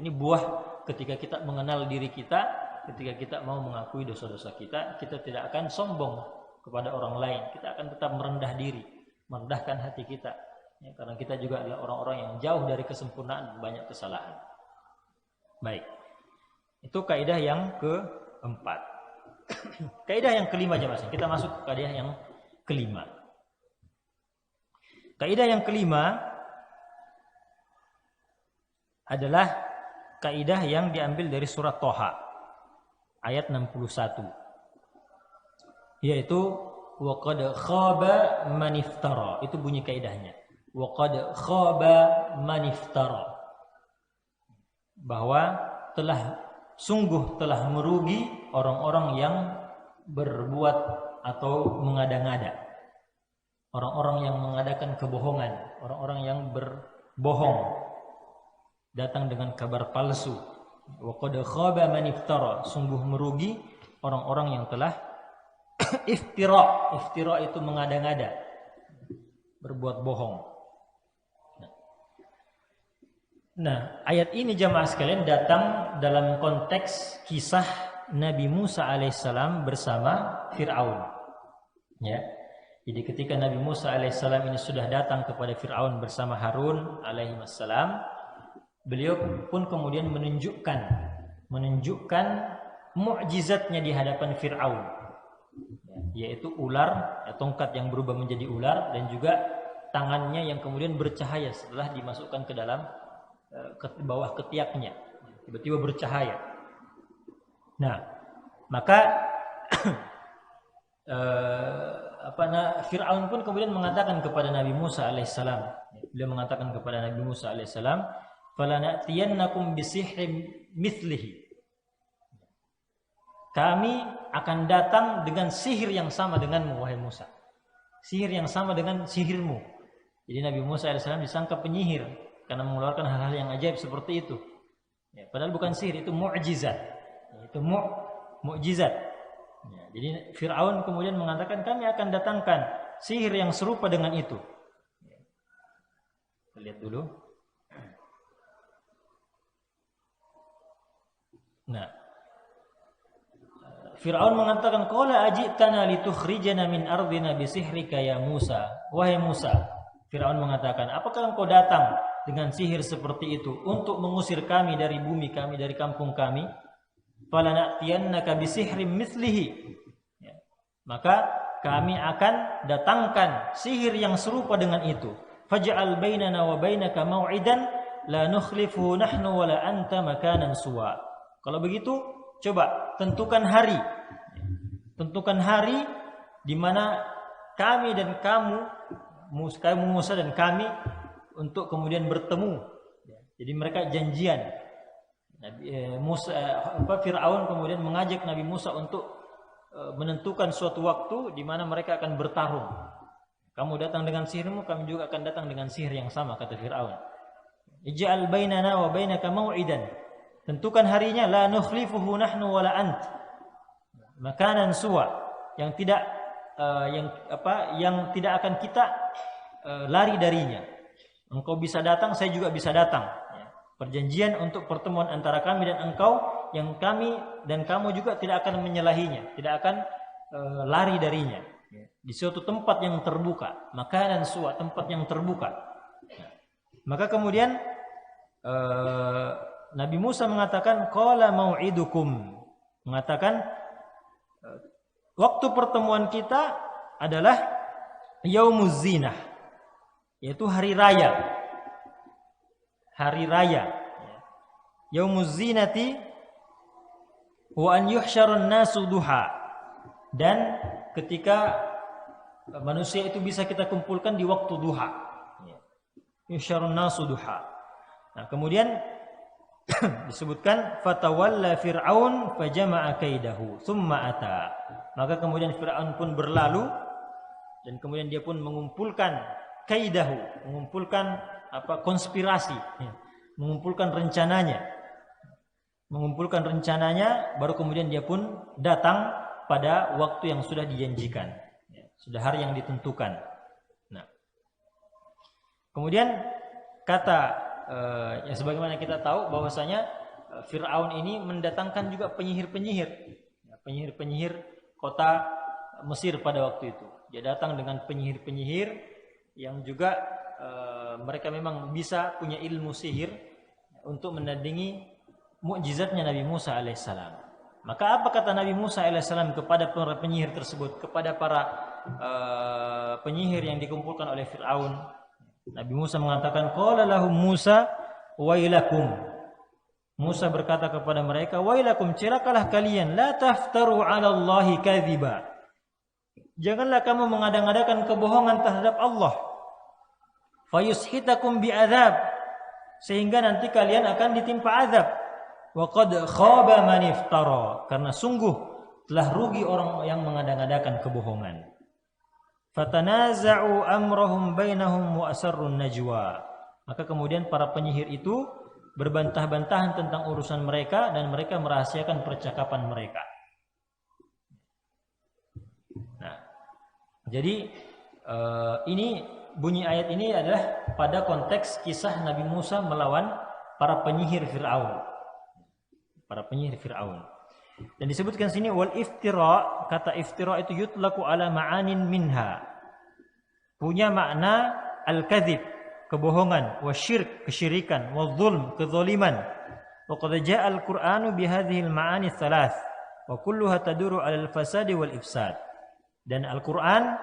Ini buah ketika kita mengenal diri kita. Ketika kita mau mengakui dosa-dosa kita, kita tidak akan sombong kepada orang lain. Kita akan tetap merendah diri, merendahkan hati kita. Ya, karena kita juga adalah orang-orang yang jauh dari kesempurnaan dan banyak kesalahan. Baik. Itu kaidah yang keempat. Kaidah yang kelima jemaah. Kita masuk ke kaidah yang kelima. Kaidah yang kelima adalah kaidah yang diambil dari surat Thaha ayat 61, yaitu wa qad khaba man iftara. Itu bunyi kaidahnya, wa qad khaba man iftara, bahwa sungguh telah merugi orang-orang yang berbuat atau mengada-ngada, orang-orang yang mengadakan kebohongan, orang-orang yang berbohong, datang dengan kabar palsu. Wa qad khaba man iftara, sungguh merugi orang-orang yang telah iftira. Iftira itu mengada-ngada, berbuat bohong. Nah, ayat ini jamaah sekalian datang dalam konteks kisah Nabi Musa alaihissalam bersama Fir'aun. Ya. Jadi ketika Nabi Musa alaihissalam ini sudah datang kepada Fir'aun bersama Harun alaihissalam, beliau pun kemudian menunjukkan mukjizatnya di hadapan Fir'aun, yaitu ular, tongkat yang berubah menjadi ular, dan juga tangannya yang kemudian bercahaya setelah dimasukkan ke dalam ke bawah ketiaknya, tiba-tiba bercahaya. Nah, maka Fir'aun pun kemudian mengatakan kepada Nabi Musa alaihissalam, beliau mengatakan kepada Nabi Musa alaihissalam, falanatiyannakum bisihrin mithlihi, kami akan datang dengan sihir yang sama denganmu wahai Musa, sihir yang sama dengan sihirmu. Jadi Nabi Musa AS disangka penyihir karena mengeluarkan hal-hal yang ajaib seperti itu, ya, padahal bukan sihir, itu mukjizat, itu mukjizat. Ya, jadi Fir'aun kemudian mengatakan kami akan datangkan sihir yang serupa dengan itu. Ya. Kita lihat dulu. Nah, Fir'aun mengatakan, qala ajitana litukhrijana min ardina bisihrika ya Musa. Wahai Musa, Fir'aun mengatakan, apakah engkau datang dengan sihir seperti itu untuk mengusir kami dari bumi kami, dari kampung kami? Falanatiyannaka bisihrin mithlihi, ya. Maka kami akan datangkan sihir yang serupa dengan itu. Faj'al bainana wa bainaka maw'idan la nukhlifu nahnu wa la anta makanan suwa. Kalau begitu, coba tentukan hari di mana kami dan kamu Musa dan kami untuk kemudian bertemu. Jadi mereka janjian. Fir'aun kemudian mengajak Nabi Musa untuk menentukan suatu waktu di mana mereka akan bertarung. Kamu datang dengan sihirmu, kami juga akan datang dengan sihir yang sama, kata Fir'aun. Ij'al bainana wa bainaka mau'idan. Tentukan harinya, la nukhlifuhu nahnu wala ant. Makanan suwa, yang tidak yang tidak akan kita lari darinya. Engkau bisa datang, saya juga bisa datang. Perjanjian untuk pertemuan antara kami dan engkau, yang kami dan kamu juga tidak akan menyalahinya, tidak akan lari darinya. Di suatu tempat yang terbuka, makanan suwa, tempat yang terbuka. Maka kemudian Nabi Musa mengatakan, qala mau'idukum, mengatakan waktu pertemuan kita adalah yaumuz zinah, yaitu hari raya. Hari raya. Yaumuz zinati wa an yuhsyarun nasu duha. Dan ketika manusia itu bisa kita kumpulkan di waktu duha. Yuhsyarun nasu duha. Nah, kemudian disebutkan fatawalla fir'aun fajama'a kaidahu thumma ata. Maka kemudian Fir'aun pun berlalu dan kemudian dia pun mengumpulkan kaidahu, mengumpulkan konspirasi, mengumpulkan rencananya. Mengumpulkan rencananya, baru kemudian dia pun datang pada waktu yang sudah dijanjikan. Sudah hari yang ditentukan. Nah, kemudian kata yang sebagaimana kita tahu bahwasanya Fir'aun ini mendatangkan juga penyihir-penyihir, penyihir-penyihir kota Mesir pada waktu itu. Dia datang dengan penyihir-penyihir yang juga mereka memang bisa punya ilmu sihir untuk menandingi mukjizatnya Nabi Musa alaihissalam. Maka apa kata Nabi Musa alaihissalam kepada para penyihir tersebut, kepada para penyihir yang dikumpulkan oleh Fir'aun? Nabi Musa mengatakan, qala lahum Musa wailakum. Musa berkata kepada mereka, wailakum, celakalah kalian, la taftaru 'ala Allahi kadhiba. Janganlah kamu mengada-ngadakan kebohongan terhadap Allah. Fayushitakum bi'adzab, sehingga nanti kalian akan ditimpa azab. Wa qad khaba man iftara, karena sungguh telah rugi orang yang mengada-ngadakan kebohongan. Fatanaza'u amrahum bainahum wa asarrun najwa. Maka kemudian para penyihir itu berbantah-bantahan tentang urusan mereka dan mereka merahasiakan percakapan mereka. Nah, jadi ini bunyi ayat ini adalah pada konteks kisah Nabi Musa melawan para penyihir Fir'aun. Para penyihir Fir'aun. Dan disebutkan sini wal iftira, kata iftira itu yutlaku ala ma'anin minha. Punya makna al-kadzib, kebohongan, wasyirk, kesyirikan, wadzulm, kezaliman. Wa qad jaa al-Qur'anu bihadhihi al-ma'ani thalath wa kulluha taduru 'ala al-fasadi wal ifsad. Dan Al-Qur'an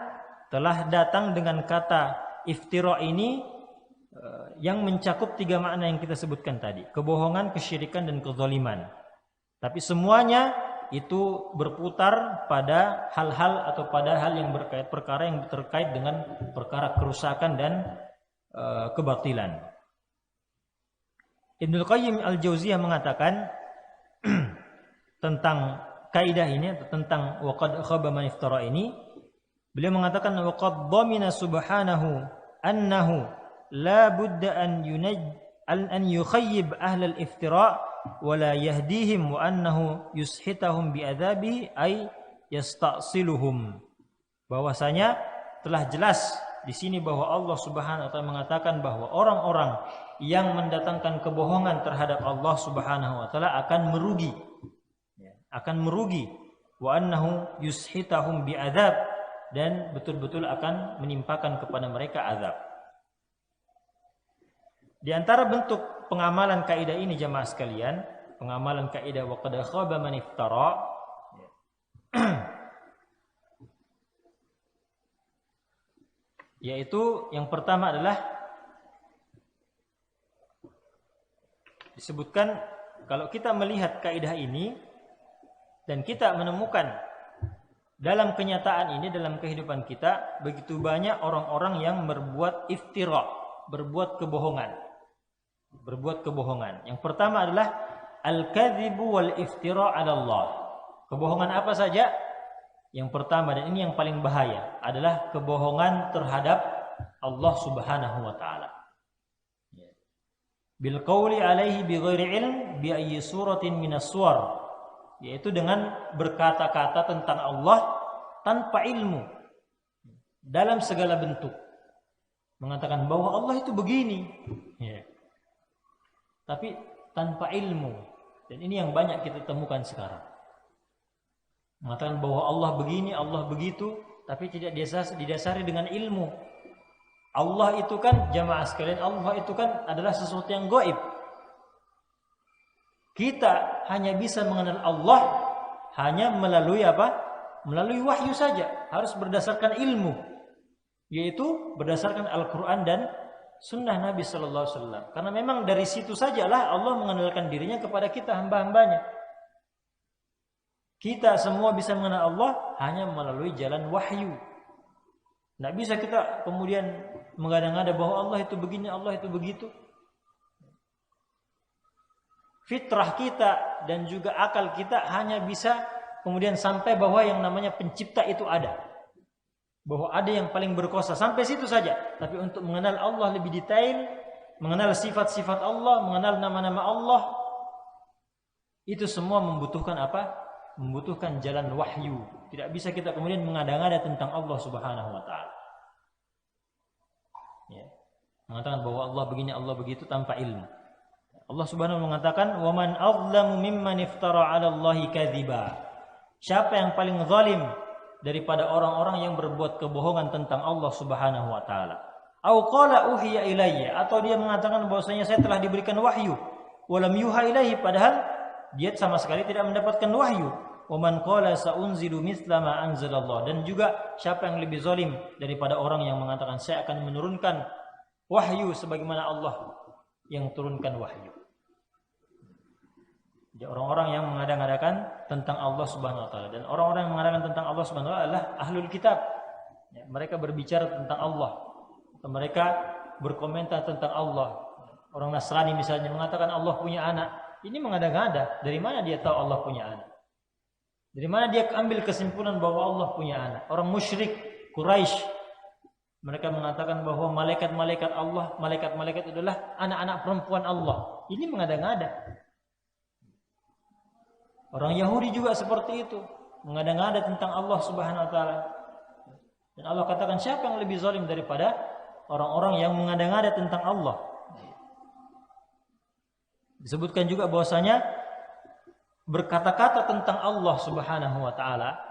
telah datang dengan kata iftira ini yang mencakup tiga makna yang kita sebutkan tadi, kebohongan, kesyirikan dan kezaliman. Tapi semuanya itu berputar pada hal-hal atau pada hal yang perkara yang terkait dengan perkara kerusakan dan kebatilan. Ibnul Qayyim Al-Jauziyah mengatakan tentang kaidah ini, tentang waqad khaba man iftara ini, beliau mengatakan waqad dhamina subhanahu annahu la budda an yukhayyib ahlal iftira wa la yahdihim wa annahu yushitahum bi'adzabi ay yasta'siluhum. Bahwasanya telah jelas di sini bahwa Allah Subhanahu wa taala mengatakan bahwa orang-orang yang mendatangkan kebohongan terhadap Allah Subhanahu wa taala akan merugi. Akan merugi, wa annahu yushitahum bi'adzab, dan betul-betul akan menimpakan kepada mereka azab. Di antara bentuk pengamalan kaidah ini jamaah sekalian, pengamalan kaidah wa qad khaba man iftara, yaitu yang pertama adalah disebutkan kalau kita melihat kaidah ini dan kita menemukan dalam kenyataan ini, dalam kehidupan kita, begitu banyak orang-orang yang berbuat iftira, berbuat kebohongan. Berbuat kebohongan. Yang pertama adalah al-kadzibu wal iftira 'ala Allah. Kebohongan apa saja? Yang pertama, dan ini yang paling bahaya, adalah kebohongan terhadap Allah Subhanahu wa taala. Bil qauli alaihi bighairi ilm bi ayyi suratin minas suwar, yaitu dengan berkata-kata tentang Allah tanpa ilmu dalam segala bentuk. Mengatakan bahwa Allah itu begini, ya. Tapi tanpa ilmu. Dan ini yang banyak kita temukan sekarang. Mengatakan bahwa Allah begini, Allah begitu, tapi tidak didasari dengan ilmu. Allah itu kan, jamaah sekalian, Allah itu kan adalah sesuatu yang gaib. Kita hanya bisa mengenal Allah hanya melalui apa? Melalui wahyu saja. Harus berdasarkan ilmu, yaitu berdasarkan Al-Quran dan Sunnah Nabi Sallallahu Alaihi Wasallam. Karena memang dari situ sajalah Allah mengenalkan dirinya kepada kita, hamba-hambanya. Kita semua bisa mengenal Allah hanya melalui jalan wahyu. Tidak bisa kita kemudian mengada-ngada bahwa Allah itu begini, Allah itu begitu. Fitrah kita dan juga akal kita hanya bisa kemudian sampai bahwa yang namanya pencipta itu ada. Bahwa ada yang paling berkuasa, sampai situ saja. Tapi untuk mengenal Allah lebih detail, mengenal sifat-sifat Allah, mengenal nama-nama Allah, itu semua membutuhkan apa? Membutuhkan jalan wahyu. Tidak bisa kita kemudian mengada-ngada tentang Allah Subhanahu wa taala. Ya. Mengatakan bahwa Allah begini, Allah begitu tanpa ilmu. Allah Subhanahu mengatakan, "Wa man adzlamu mimman iftara 'ala Allahi kadziba." Siapa yang paling zalim daripada orang-orang yang berbuat kebohongan tentang Allah Subhanahu wa taala? Au qala uhiya ilayya, atau dia mengatakan bahwasanya saya telah diberikan wahyu, walam yuha ilaihi, padahal dia sama sekali tidak mendapatkan wahyu. Wa man qala saunzilu mithla ma anzalallah, dan juga siapa yang lebih zalim daripada orang yang mengatakan saya akan menurunkan wahyu sebagaimana Allah yang turunkan wahyu. Jadi orang-orang yang mengada-ngadakan tentang Allah Subhanahu wa taala, dan orang-orang yang mengadakan tentang Allah Subhanahu wa taala adalah ahlul kitab. Ya, mereka berbicara tentang Allah, atau mereka berkomentar tentang Allah. Orang Nasrani misalnya mengatakan Allah punya anak. Ini mengada-ngada. Dari mana dia tahu Allah punya anak? Dari mana dia ambil kesimpulan bahwa Allah punya anak? Orang musyrik Quraisy, mereka mengatakan bahwa malaikat-malaikat Allah, malaikat-malaikat adalah anak-anak perempuan Allah. Ini mengada-ngada. Orang Yahudi juga seperti itu, mengada-ngada tentang Allah Subhanahu wa taala. Dan Allah katakan, siapa yang lebih zalim daripada orang-orang yang mengada-ngada tentang Allah? Disebutkan juga bahwasanya berkata-kata tentang Allah Subhanahu wa taala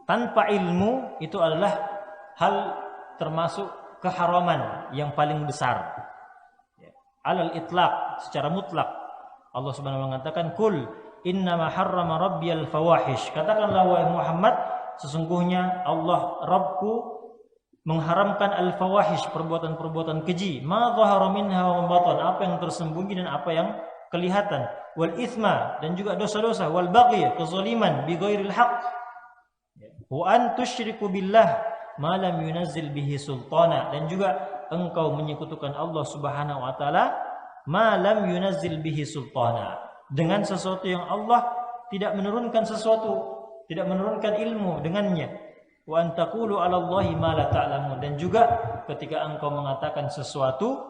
tanpa ilmu itu adalah hal termasuk keharaman yang paling besar. Alal itlaq, secara mutlak Allah Subhanahu wa taala mengatakan, "Qul innama harrama rabbiyal fawahish." Katakanlah wahai Muhammad, sesungguhnya Allah Rabbku mengharamkan al-fawahish, perbuatan-perbuatan keji, ma dhahara minha wa ma batan, apa yang tersembunyi dan apa yang kelihatan, wal itsma, dan juga dosa-dosa, wal baghy, kezaliman, bi ghairil haqq, wa an tusyriku billah ma lam yunazzil bihi sultana, dan juga engkau menyekutukan Allah Subhanahu wa taala ma lam yunazzil bihi sultana, dengan sesuatu yang Allah tidak menurunkan sesuatu, tidak menurunkan ilmu dengannya. Wa antaqulu 'ala Allahi ma la ta'lamun, dan juga ketika engkau mengatakan sesuatu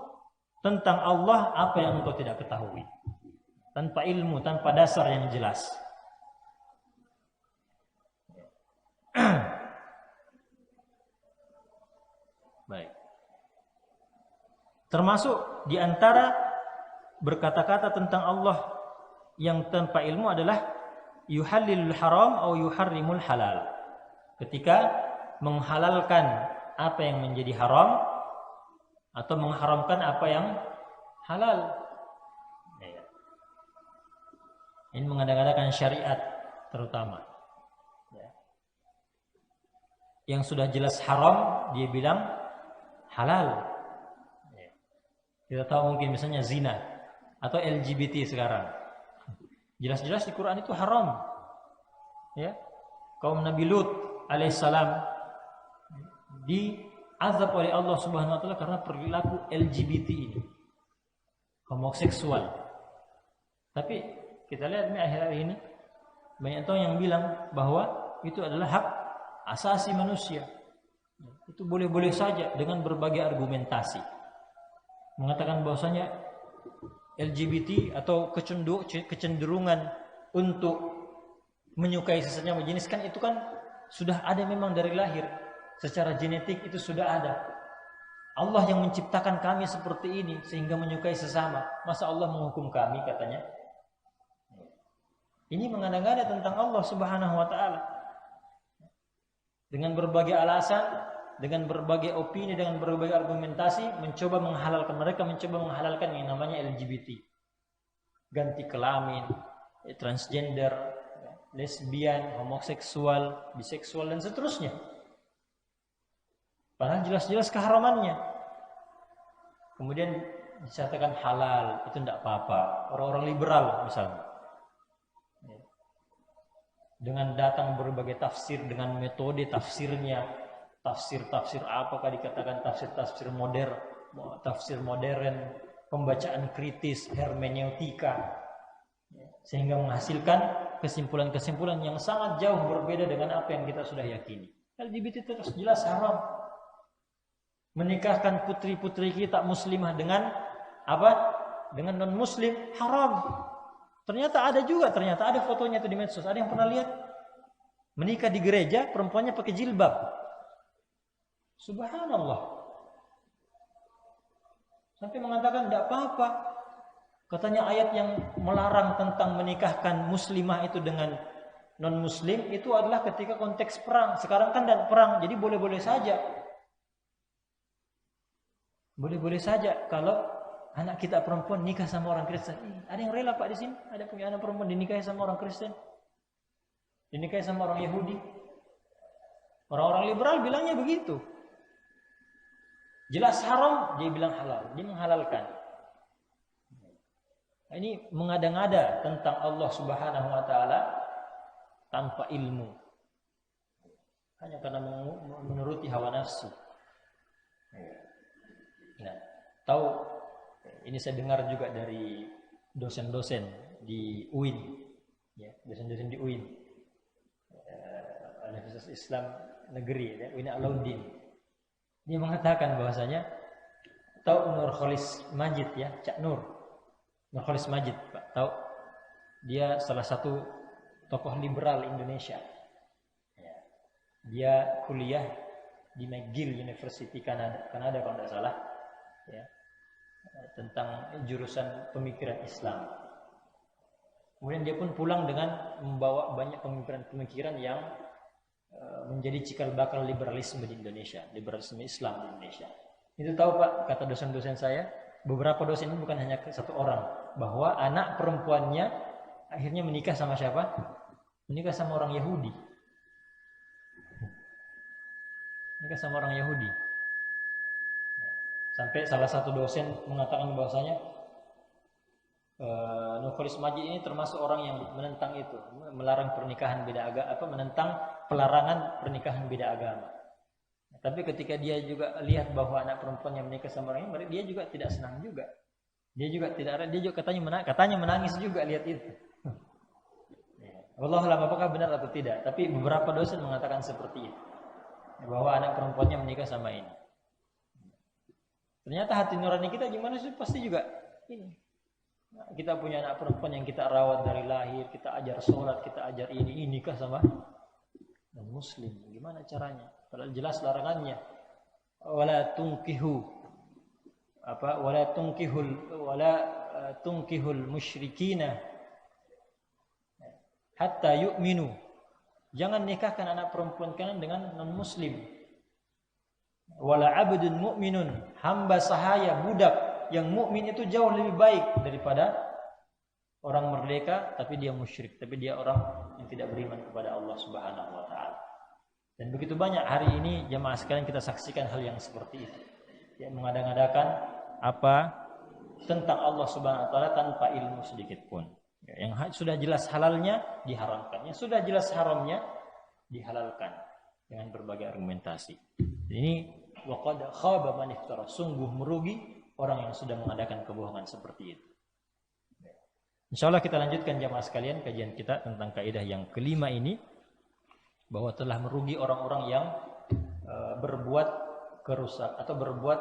tentang Allah apa yang engkau tidak ketahui, tanpa ilmu, tanpa dasar yang jelas. Baik. Termasuk di antara berkata-kata tentang Allah yang tanpa ilmu adalah yuhallilul haram atau yuharrimul halal. Ketika menghalalkan apa yang menjadi haram atau mengharamkan apa yang halal. Ini mengada-ngadakan syariat terutama. Yang sudah jelas haram dia bilang halal. Kita tahu mungkin misalnya zina atau LGBT sekarang. Jelas-jelas di Quran itu haram. Ya. Kaum Nabi Lut alaihissalam diazab oleh Allah Subhanahu wa taala karena perilaku LGBT ini, homoseksual. Tapi kita lihat akhir-akhir ini banyak orang yang bilang bahwa itu adalah hak asasi manusia. Itu boleh-boleh saja dengan berbagai argumentasi. Mengatakan bahwasanya LGBT atau kecenderungan untuk menyukai sesama jenis kan itu kan sudah ada memang dari lahir. Secara genetik itu sudah ada. Allah yang menciptakan kami seperti ini sehingga menyukai sesama. Masa Allah menghukum kami katanya? Ini mengada-ngada tentang Allah Subhanahu wa taala. Dengan berbagai alasan, dengan berbagai opini, dengan berbagai argumentasi mencoba menghalalkan, mereka mencoba menghalalkan yang namanya LGBT. Ganti kelamin, transgender, lesbian, homoseksual, biseksual dan seterusnya. Padahal jelas-jelas keharamannya. Kemudian dikatakan halal, itu tidak apa-apa. Orang-orang liberal misalnya. Dengan datang berbagai tafsir, dengan metode tafsirnya, tafsir apakah dikatakan tafsir modern, pembacaan kritis, hermeneutika, sehingga menghasilkan kesimpulan-kesimpulan yang sangat jauh berbeda dengan apa yang kita sudah yakini. LGBT terus jelas haram. Menikahkan putri-putri kita muslimah dengan apa? Dengan non-muslim haram. Ternyata ada fotonya itu di medsos. Ada yang pernah lihat? Menikah di gereja, perempuannya pakai jilbab. Subhanallah. Sampai mengatakan tidak apa-apa. Katanya ayat yang melarang tentang menikahkan muslimah itu dengan non-muslim itu adalah ketika konteks perang. Sekarang kan tidak perang, jadi boleh-boleh saja. Boleh-boleh saja kalau anak kita perempuan nikah sama orang Kristen. Ada yang rela Pak di sini? Ada punya anak perempuan dinikahi sama orang Kristen? Dinikahi sama orang Yahudi? Orang-orang liberal bilangnya begitu. Jelas haram, dia bilang halal. Dia menghalalkan. Ini mengada-ngada tentang Allah Subhanahu wa taala tanpa ilmu. Hanya karena menuruti hawa nafsu. Nah, tahu ini saya dengar juga dari dosen-dosen di UIN, ya, dosen-dosen di UIN, Universitas Islam Negeri, ya, UIN Alauddin. Dia mengatakan bahwasanya tahu Nur Khalis Majid, ya, Cak Nur Khalis Majid, Pak, tahu? Dia salah satu tokoh liberal Indonesia. Ya. Dia kuliah di McGill University Kanada kalau tidak salah. Ya, tentang jurusan pemikiran Islam. Kemudian dia pun pulang dengan membawa banyak pemikiran-pemikiran yang menjadi cikal bakal liberalisme di Indonesia, liberalisme Islam di Indonesia. Itu tahu Pak, kata dosen-dosen saya, beberapa dosen ini bukan hanya satu orang, bahwa anak perempuannya akhirnya menikah sama siapa? Menikah sama orang Yahudi. Menikah sama orang Yahudi. Sampai salah satu dosen mengatakan bahwasanya Nur Khalis Majid ini termasuk orang yang menentang itu, melarang pernikahan beda agama, menentang pelarangan pernikahan beda agama. Tapi ketika dia juga lihat bahwa anak perempuan yang menikah sama orang ini, dia juga tidak senang juga. Dia juga katanya menangis juga lihat itu. Wallahu a'lam apakah benar atau tidak, tapi beberapa dosen mengatakan seperti itu. Bahwa anak perempuannya menikah sama ini. Ternyata hati nurani kita gimana sih? Pasti juga ini. Nah, kita punya anak perempuan yang kita rawat dari lahir, kita ajar sholat, kita ajar ini nikah sama non muslim. Gimana caranya? Padahal jelas larangannya. Wala tunkihul musyrikina hatta yu'minu. Jangan nikahkan anak perempuan kalian dengan non muslim. Wala abdun mu'minun, hamba sahaya, budak yang mukmin itu jauh lebih baik daripada orang merdeka tapi dia musyrik, tapi dia orang yang tidak beriman kepada Allah Subhanahu wa taala. Dan begitu banyak hari ini jemaah sekalian kita saksikan hal yang seperti itu. Yang mengada-ngadakan apa tentang Allah Subhanahu wa taala tanpa ilmu sedikit pun. Yang sudah jelas halalnya diharamkan, yang sudah jelas haramnya dihalalkan dengan berbagai argumentasi. Ini waqad khaba man iftara, sungguh merugi orang yang sudah mengadakan kebohongan seperti itu. Insyaallah kita lanjutkan jamaah sekalian kajian kita tentang kaidah yang kelima ini. bahwa telah merugi orang-orang yang berbuat kerusak atau berbuat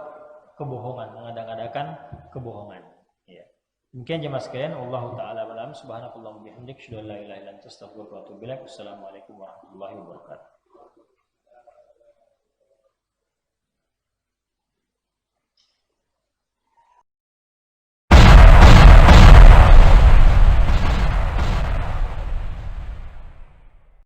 kebohongan, mengada-ngadakan kebohongan. Ya. Demikian jemaah sekalian, wallahu taala alam, subhanakallahumma bihamdik, asyhadu an la ilaha illa anta, astaghfiruka wa atubu ilaik. Wassalamualaikum warahmatullahi wabarakatuh.